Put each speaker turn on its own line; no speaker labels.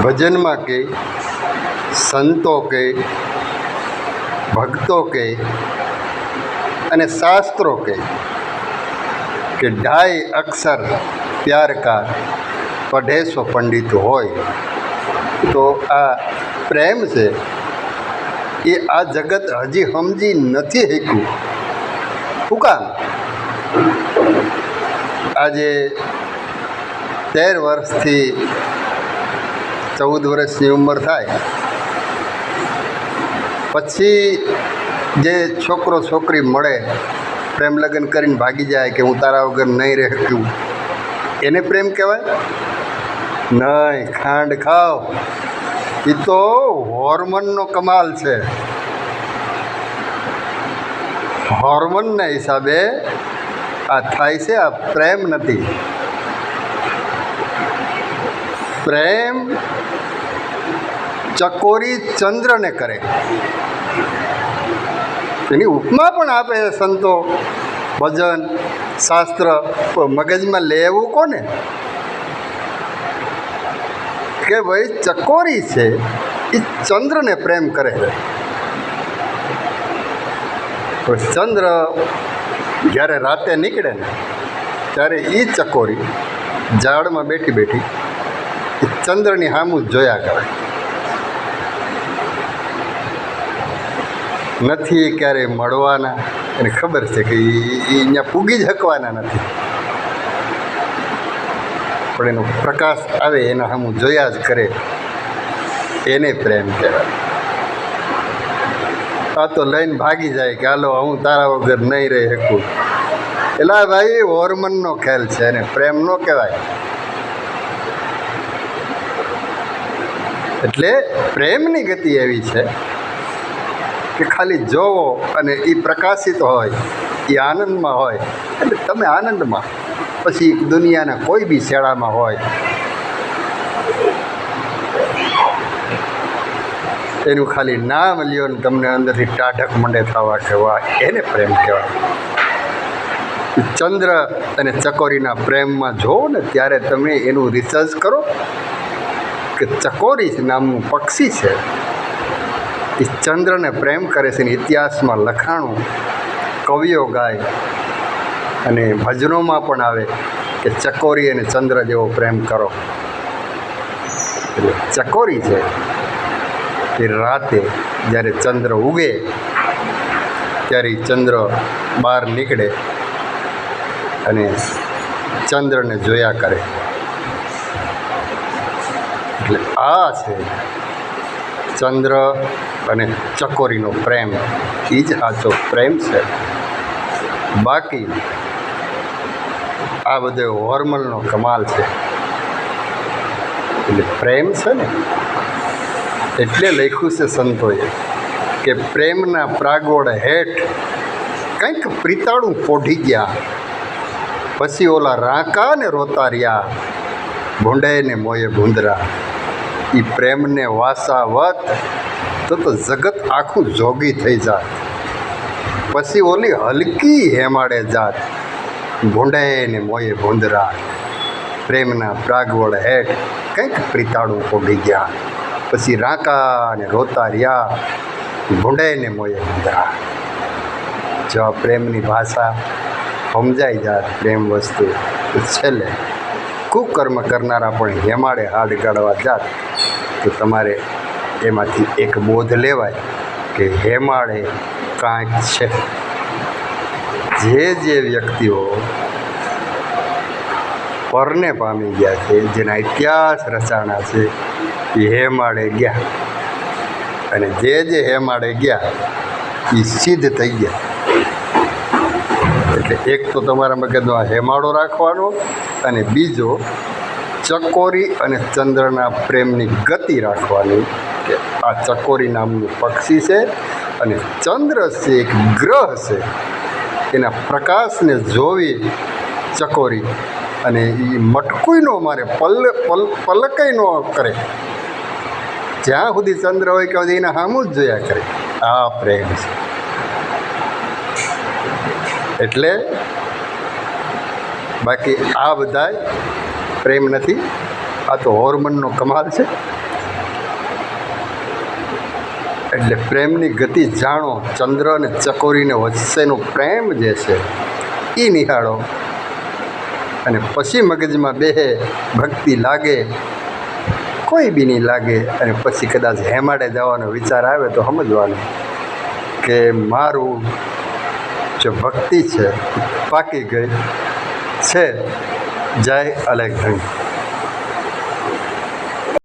ભજનમાં કે સંતો કે ભક્તો કે અને શાસ્ત્રો કે ढाई अक्षर प्यार का पढ़े सो पंडित होय। तो आ प्रेम से ये आ जगत हजी समझी नहीं शक्यु। શું કામ? આજે 13 વર્ષથી 14 વર્ષની ઉંમર થાય પછી જે છોકરો છોકરી મળે, પ્રેમ લગ્ન કરીને ભાગી જાય કે હું તારા વગર નહીં રહી શકું, એને પ્રેમ કહેવાય? નહીં, ખાંડ ખાઓ, એ તો હોર્મોનનો કમાલ છે. હોર્મોનના હિસાબે આ થાય છે, આ પ્રેમ નથી. પ્રેમ ચકોરી ચંદ્રને કરે. એની ઉપમા પણ આપે છે સંતો, ભજન શાસ્ત્ર. મગજમાં લેવું કોને કે ભાઈ ચકોરી છે એ ચંદ્રને પ્રેમ કરે છે. તો ચંદ્ર જ્યારે રાતે નીકળે ને ત્યારે એ ચકોરી ઝાડમાં બેઠી બેઠી એ ચંદ્રની સામું જ જોયા કરે. નથી ક્યારેય મળવાના, એને ખબર છે કે એ અહીંયા પૂગી જ શકવાના નથી, પણ એનો પ્રકાશ આવે એના સામું જોયા જ કરે, એને પ્રેમ કહેવાય. આ તો લઈને ભાગી જાય કે હાલો હું તારા વગર નહીં રહી શકું. એટલે ભાઈ હોર્મોનનો ખેલ છે, એને પ્રેમ ન કહેવાય. એટલે પ્રેમની ગતિ એવી છે કે ખાલી જોવો અને એ પ્રકાશિત હોય, એ આનંદમાં હોય એટલે તમે આનંદમાં. પછી દુનિયાના કોઈ બી શેડામાં હોય એનું ખાલી નામ લ્યો ને તમને અંદરથી ટાઢક મંડે થવા કહેવા, એને પ્રેમ કહેવાય. ચંદ્ર અને ચકોરીના પ્રેમમાં જોવો ને ત્યારે તમે એનું રિસર્ચ કરો કે ચકોરી નામનું પક્ષી છે એ ચંદ્રને પ્રેમ કરે છે. ઇતિહાસમાં લખાણું, કવિઓ ગાય અને ભજનોમાં પણ આવે કે ચકોરી અને ચંદ્ર જેવો પ્રેમ કરો. એટલે ચકોરી છે એ રાતે જ્યારે ચંદ્ર ઉગે ત્યારે ચંદ્ર બહાર નીકળે અને ચંદ્રને જોયા કરે. એટલે આ છે ચંદ્ર અને ચકોરીનો પ્રેમ. એ જ સાચો પ્રેમ છે. બાકી આ બધો હોર્મોનનો કમાલ છે. એટલે પ્રેમ છે ને એટલે લખ્યું છે સંતોએ કે પ્રેમના પ્રાગોળ હેઠ કંઈક પ્રીતાળું પોઢી ગયા, પછી ઓલા રાંકા ને રોતા રહ્યા, ભૂંડાય ને મોયે ભૂંદરા. એ પ્રેમને વાસાવત તો જગત આખું જોગી થઈ જાત. પછી ઓલી હલકી હેમાડે જાત, ભૂંડાય ને મોયે ભૂંદરા. પ્રેમના પ્રાગવળ હેઠ કંઈક પ્રીતાળું પોઢી ગયા, પછી રાંકા ને રોતા રહ્યા, ભૂંડાય ને મોયે ભૂંદરા. જો આ પ્રેમની ભાષા સમજાઈ જાત પ્રેમ વસ્તુ, તો છેલ્લે કુકર્મ કરનારા પણ હેમાડે હાડ ગાળવા જાત. તો તમારે એમાંથી એક બોધ લેવાય કે હેમાડે કાંઈક છે. જે વ્યક્તિઓ પરને પામી ગયા છે, જેના ઇતિહાસ રચાણા છે, એ હેમાડે ગયા. અને જે હેમાડે ગયા એ સિદ્ધ થઈ ગયા. એટલે એક તો તમારા મગજમાં હેમાડો રાખવાનો, અને બીજો ચકોરી અને ચંદ્રના પ્રેમની ગતિ રાખવાની કે આ ચકોરી નામનું પક્ષી છે અને ચંદ્ર છે એક ગ્રહ છે. એના પ્રકાશને જોવી ચકોરી અને એ મટકુંય ન મારે, પલકય ન કરે. જ્યાં સુધી ચંદ્ર હોય કે એના સામું જ જોયા કરે. આ પ્રેમ છે. એટલે બાકી આ બધાય પ્રેમ નથી. આ તો હોર્મોનનો કમાલ છે. એટલે પ્રેમની ગતિ જાણો. ચંદ્ર અને ચકોરીને વચ્ચેનો પ્રેમ જે છે એ નિહાળો, અને પછી મગજમાં બેહે, ભક્તિ લાગે, કોઈ બી નહીં લાગે, અને પછી કદાચ હેમાડે જવાનો વિચાર આવે તો સમજવાનું કે મારું જે ભક્તિ છે પાકી ગઈ છે. જય અલેખધણી.